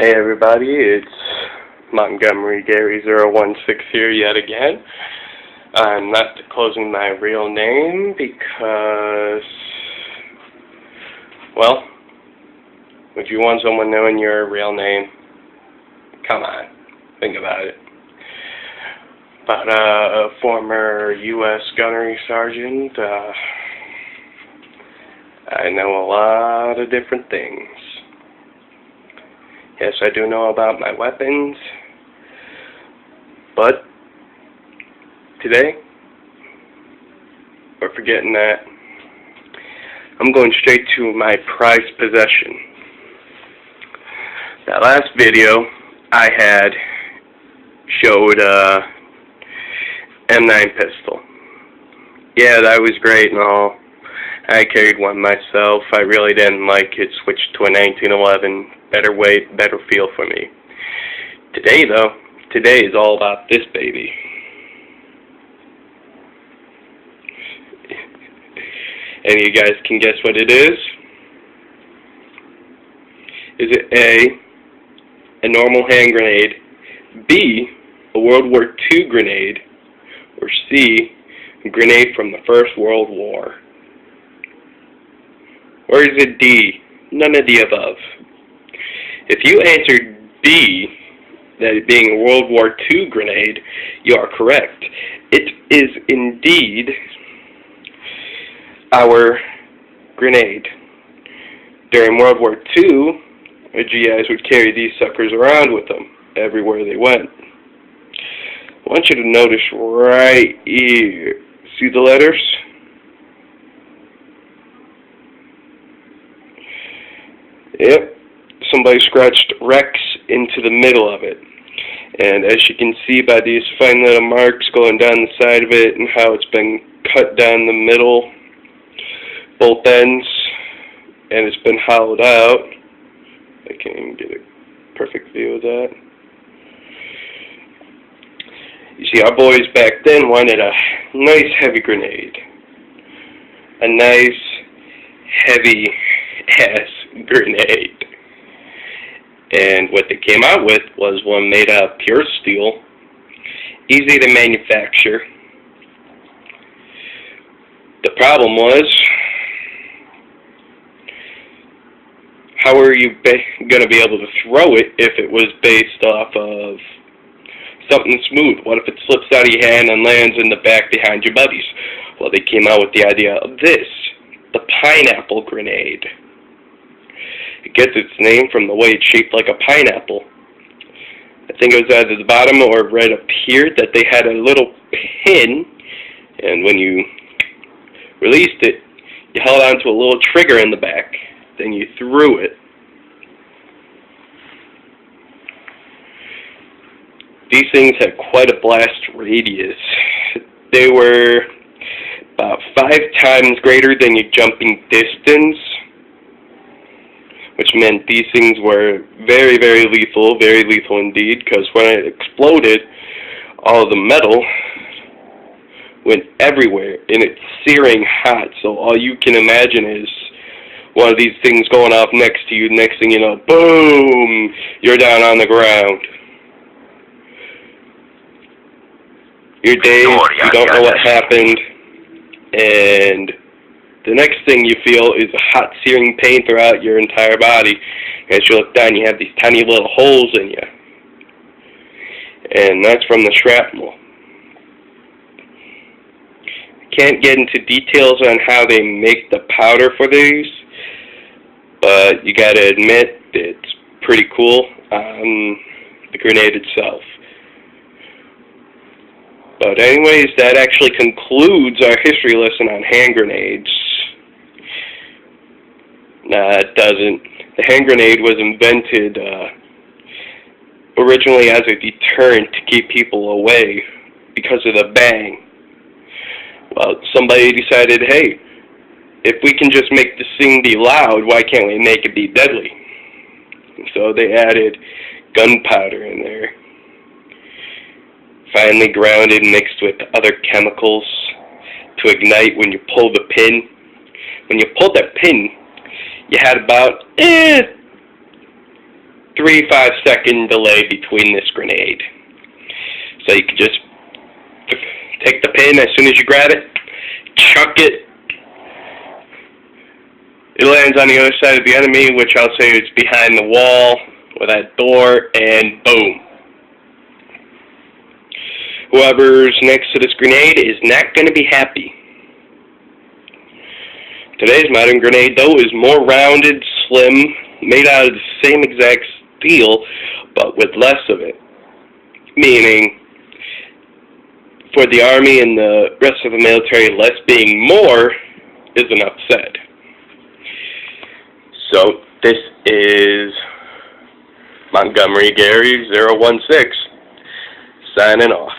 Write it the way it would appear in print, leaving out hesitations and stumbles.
Hey everybody, it's Montgomery Gary 016 here yet again. I'm not disclosing my real name because, well, would you want someone knowing your real name? Come on, think about it. But a former U.S. gunnery sergeant, I know a lot of different things. Yes, I do know about my weapons, but today, we're forgetting that. I'm going straight to my prized possession. That last video I had showed a M9 pistol. Yeah, that was great and all. I carried one myself. I really didn't like it. Switched to a 1911. Better weight, better feel for me. Today, though, today is all about this baby. And you guys can guess what it is? Is it A normal hand grenade, B, a World War II grenade, or C, a grenade from the First World War? Or is it D, none of the above? If you answered B, that it being a World War II grenade, you are correct. It is indeed our grenade. During World War II, the GIs would carry these suckers around with them everywhere they went. I want you to notice right here. See the letters? Yep. Somebody scratched Rex into the middle of it. And as you can see by these fine little marks going down the side of it and how it's been cut down the middle, both ends, and it's been hollowed out. I can't even get a perfect view of that. You see, our boys back then wanted a nice heavy grenade. A nice heavy ass grenade. And what they came out with was one made out of pure steel, easy to manufacture. The problem was, how are you going to be able to throw it if it was based off of something smooth? What if it slips out of your hand and lands in the back behind your buddies? Well, they came out with the idea of this, the pineapple grenade. It gets its name from the way it's shaped like a pineapple. I think it was either the bottom or right up here that they had a little pin, and when you released it, you held onto a little trigger in the back. Then you threw it. These things had quite a blast radius. They were about 5 times greater than your jumping distance, which meant these things were very, very lethal indeed, because when it exploded, all the metal went everywhere, and it's searing hot, so all you can imagine is one of these things going off next to you, next thing you know, boom, you're down on the ground. You're dazed, you don't know what happened, and the next thing you feel is a hot, searing pain throughout your entire body. As you look down, you have these tiny little holes in you. And that's from the shrapnel. I can't get into details on how they make the powder for these, but you gotta admit it's pretty cool on the grenade itself. But anyways, that actually concludes our history lesson on hand grenades. Nah, it doesn't. The hand grenade was invented originally as a deterrent to keep people away because of the bang. Well, somebody decided, hey, if we can just make this thing be loud, why can't we make it be deadly? And so they added gunpowder in there. Finely grounded, mixed with other chemicals to ignite when you pull the pin. When you pulled that pin, you had about 3-5 second delay between this grenade. So you can just take the pin as soon as you grab it, chuck it. It lands on the other side of the enemy, which I'll say is behind the wall or that door, and boom. Whoever's next to this grenade is not going to be happy. Today's modern grenade, though, is more rounded, slim, made out of the same exact steel, but with less of it. Meaning, for the Army and the rest of the military, less being more is enough said. So, this is Montgomery Gary 016, signing off.